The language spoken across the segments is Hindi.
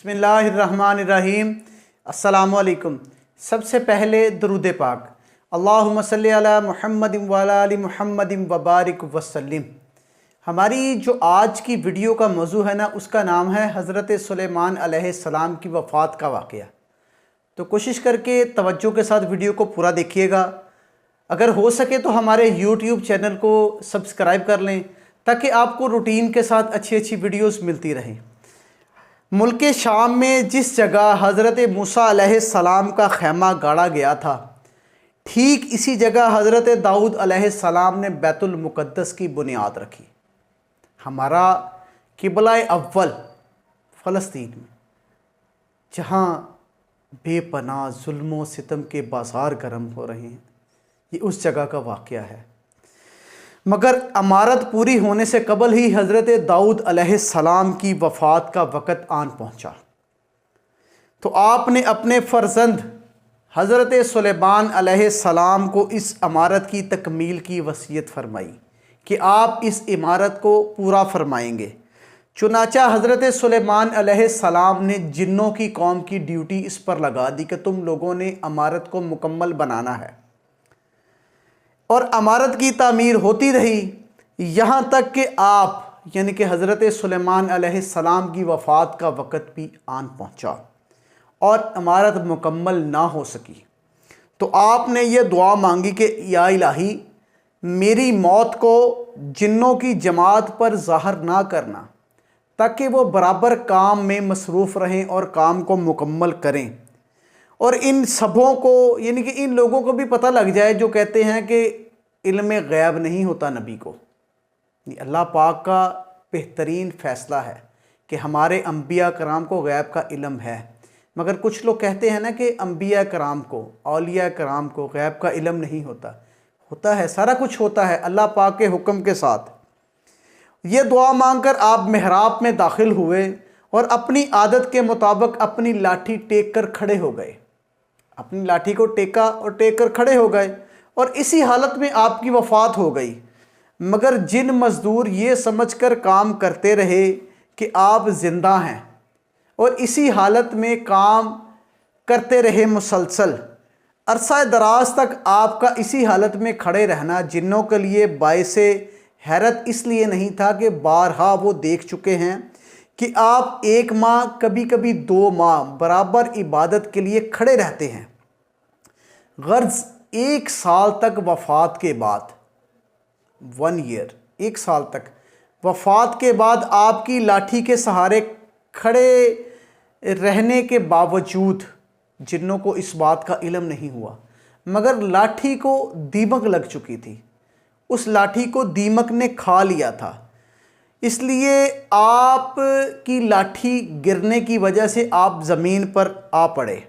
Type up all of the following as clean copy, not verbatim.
बिस्मिल्लाहिर्रहमानिर्रहीम। अस्सलामुअलैकुम। सबसे पहले दरूद पाक, अल्लाहुम्मा सल्ली अला मुहम्मदिन व अला आलि मुहम्मदिन व बारिक वसल्लिम। हमारी जो आज की वीडियो का मौजू है ना, उसका नाम है हज़रत सुलेमान अलैहिस्सलाम की वफ़ात का वाक़या। तो कोशिश करके तवज्जो के साथ वीडियो को पूरा देखिएगा। अगर हो सके तो हमारे यूट्यूब चैनल को सब्सक्राइब कर लें ताकि आपको रूटीन के साथ अच्छी अच्छी वीडियोस मिलती रहें। मुल्क शाम में जिस जगह हज़रत मूसा अलैहिस्सलाम का खैमा गाड़ा गया था, ठीक इसी जगह हज़रत दाऊद अलैहिस्सलाम ने बैतुल मुक़द्दस की बुनियाद रखी। हमारा किबला अव्वल फ़लस्तीन में, जहाँ बेपनाह जुल्म सितम के बाज़ार गर्म हो रहे हैं, ये उस जगह का वाक़या है। मगर अमारत पूरी होने से कबल ही हज़रत दाऊद अलैहिस्सलाम की वफ़ात का वक़्त आन पहुँचा। तो आपने अपने फ़र्जंद हज़रत सुलेमान अलैहिस्सलाम को इस इमारत की तकमील की वसीयत फ़रमाई कि आप इस इमारत को पूरा फरमाएंगे। चुनाचा हज़रत सुलेमान अलैहिस्सलाम ने जिन्नों की कौम की ड्यूटी इस पर लगा दी कि तुम लोगों ने इमारत को मुकम्मल बनाना है, और इमारत की तामीर होती रही यहाँ तक कि आप यानी कि हज़रत सुलेमान अलैहिस्सलाम की वफ़ात का वक़्त भी आन पहुँचा और इमारत मुकम्मल ना हो सकी। तो आपने ये दुआ मांगी कि या इलाही, मेरी मौत को जिन्नों की जमात पर ज़ाहिर ना करना, ताकि वो बराबर काम में मसरूफ़ रहें और काम को मुकम्मल करें, और इन सबों को यानी कि इन लोगों को भी पता लग जाए जो कहते हैं कि इल्म गैब नहीं होता नबी को। ये अल्लाह पाक का बेहतरीन फ़ैसला है कि हमारे अंबिया कराम को गैब का इल्म है। मगर कुछ लोग कहते हैं ना कि अंबिया कराम को, औलिया कराम को गैब का इल्म नहीं होता। होता है, सारा कुछ होता है अल्लाह पाक के हुक्म के साथ। ये दुआ मांगकर आप मेहराब में दाखिल हुए और अपनी आदत के मुताबिक अपनी लाठी टेक कर खड़े हो गए। अपनी लाठी को टेका और टेक कर खड़े हो गए, और इसी हालत में आपकी वफ़ात हो गई। मगर जिन मज़दूर ये समझकर काम करते रहे कि आप ज़िंदा हैं और इसी हालत में काम करते रहे मुसलसल, अरसा दराज तक आपका इसी हालत में खड़े रहना जिन्नों के लिए बाइसे हैरत इसलिए नहीं था कि बारहा वो देख चुके हैं कि आप 1 माह, कभी कभी 2 माह बराबर इबादत के लिए खड़े रहते हैं। गर्ज 1 साल तक वफ़ात के बाद, 1 ईयर, 1 साल तक वफ़ात के बाद आपकी लाठी के सहारे खड़े रहने के बावजूद जिन्नों को इस बात का इल्म नहीं हुआ। मगर लाठी को दीमक लग चुकी थी, उस लाठी को दीमक ने खा लिया था, इसलिए आपकी लाठी गिरने की वजह से आप ज़मीन पर आ पड़े।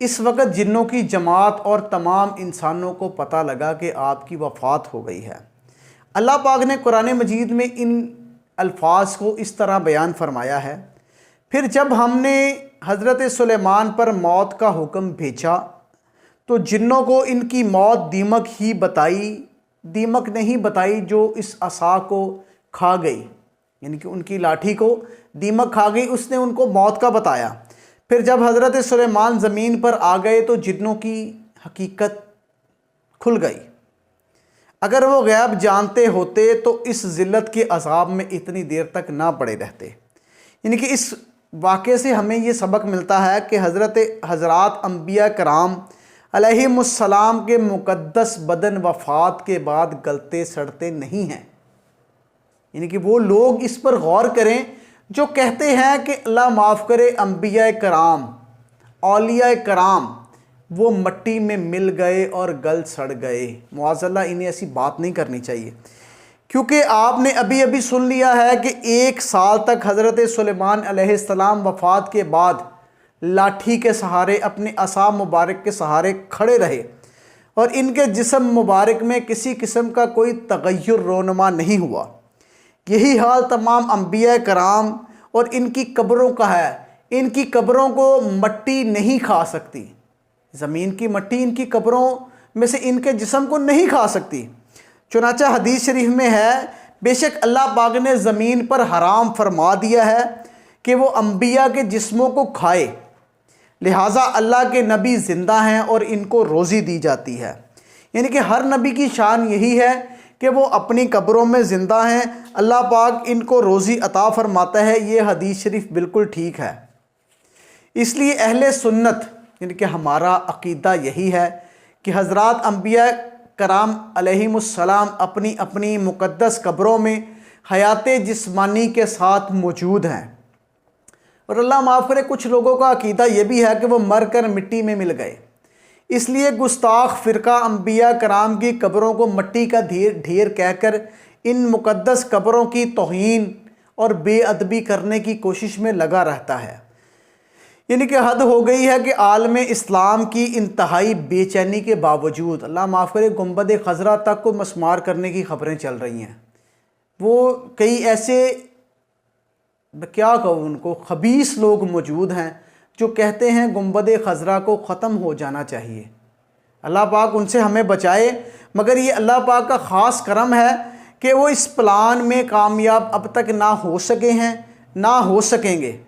इस वक्त जिन्नों की जमात और तमाम इंसानों को पता लगा कि आपकी वफ़ात हो गई है। अल्लाह पाक ने कुरान मजीद में इन अल्फाज को इस तरह बयान फरमाया है, फिर जब हमने हज़रत सुलेमान पर मौत का हुक्म भेजा तो जिन्नों को इनकी मौत दीमक ही बताई, दीमक नहीं बताई जो इस असा को खा गई, यानी कि उनकी लाठी को दीमक खा गई, उसने उनको मौत का बताया। फिर जब हज़रत सुलेमान ज़मीन पर आ गए तो जिन्नों की हकीकत खुल गई। अगर वो गैब जानते होते तो इस ज़िल्लत के अज़ाब में इतनी देर तक ना पड़े रहते। यानी कि इस वाक़े से हमें ये सबक मिलता है कि हज़रात अंबिया कराम अलैहिमुस्सलाम के मुक़द्दस बदन वफ़ात के बाद गलते सड़ते नहीं हैं। यानी कि वो लोग इस पर गौर करें जो कहते हैं कि अल्लाह माफ़ करे, अंबिया कराम, औलिया कराम वो मट्टी में मिल गए और गल सड़ गए। मुआज़ल्ला, इन्हें ऐसी बात नहीं करनी चाहिए, क्योंकि आपने अभी अभी सुन लिया है कि 1 साल तक हज़रत सुलेमान अलैहिस्सलाम वफ़ात के बाद लाठी के सहारे, अपने असा मुबारक के सहारे खड़े रहे, और इनके जिस्म मुबारक में किसी किस्म का कोई तगय्युर रोनुमा नहीं हुआ। यही हाल तमाम अंबिया कराम और इनकी कब्रों का है। इनकी कब्रों को मट्टी नहीं खा सकती, ज़मीन की मट्टी इनकी कब्रों में से इनके जिस्म को नहीं खा सकती। चुनाचा हदीस शरीफ में है, बेशक अल्लाह पाक ने ज़मीन पर हराम फरमा दिया है कि वो अंबिया के जिस्मों को खाए, लिहाजा अल्लाह के नबी ज़िंदा हैं और इनको रोज़ी दी जाती है। यानी कि हर नबी की शान यही है कि वो अपनी कब्रों में ज़िंदा हैं, अल्लाह पाक इनको रोज़ी अता फरमाता है। ये हदीस शरीफ बिल्कुल ठीक है। इसलिए अहले सुन्नत यानी कि हमारा अक़ीदा यही है कि हज़रात अंबिया कराम अलैहिमुस्सलाम अपनी अपनी मुक़द्दस कब्रों में हयात जिस्मानी के साथ मौजूद हैं। और अल्लाह माफ़ करे, कुछ लोगों का अक़ीदा ये भी है कि वो मर कर मिट्टी में मिल गए। इसलिए गुस्ताख फ़िरका अंबिया कराम की कब्रों को मिट्टी का ढेर कहकर इन मुक़द्दस कब्रों की तौहीन और बेअदबी करने की कोशिश में लगा रहता है। यानी कि हद हो गई है कि आलम इस्लाम की इंतहाई बेचैनी के बावजूद, अल्लाह माफ़ करे, गुंबद खज़रा तक को मस्मार करने की ख़बरें चल रही हैं। वो कई ऐसे, क्या कहूँ उनको, खबीस लोग मौजूद हैं जो कहते हैं गुंबद खज़रा को ख़त्म हो जाना चाहिए। अल्लाह पाक उनसे हमें बचाए, मगर ये अल्लाह पाक का ख़ास करम है कि वो इस प्लान में कामयाब अब तक ना हो सके हैं, ना हो सकेंगे।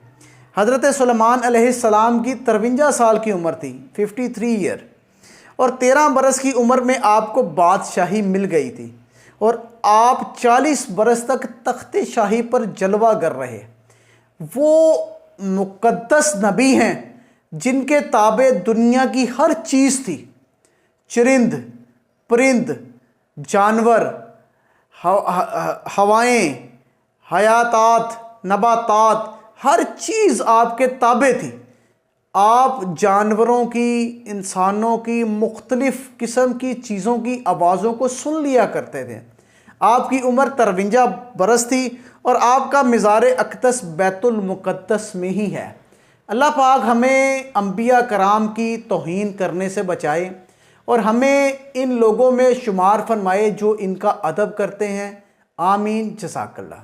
हज़रत सुलेमान अलैहिस्सलाम की 53 साल की उम्र थी, 53 ईयर, और 13 बरस की उम्र में आपको बादशाही मिल गई थी और आप 40 बरस तक तख्ते शाही पर जलवा कर रहे। वो मुक़द्दस नबी हैं जिनके ताबे दुनिया की हर चीज़ थी, चरिंद परिंद, जानवर, हवाएं, हयातात, नबातात, हर चीज़ आपके ताबे थी। आप जानवरों की, इंसानों की, मुख्तलिफ़ किस्म की चीज़ों की आवाज़ों को सुन लिया करते थे। आपकी उम्र 53 बरस थी और आपका मज़ार अक़दस बैतुल मुक़द्दस में ही है। अल्लाह पाक हमें अंबिया कराम की तौहीन करने से बचाए और हमें इन लोगों में शुमार फरमाए जो इनका अदब करते हैं। आमीन। जज़ाकल्लाह।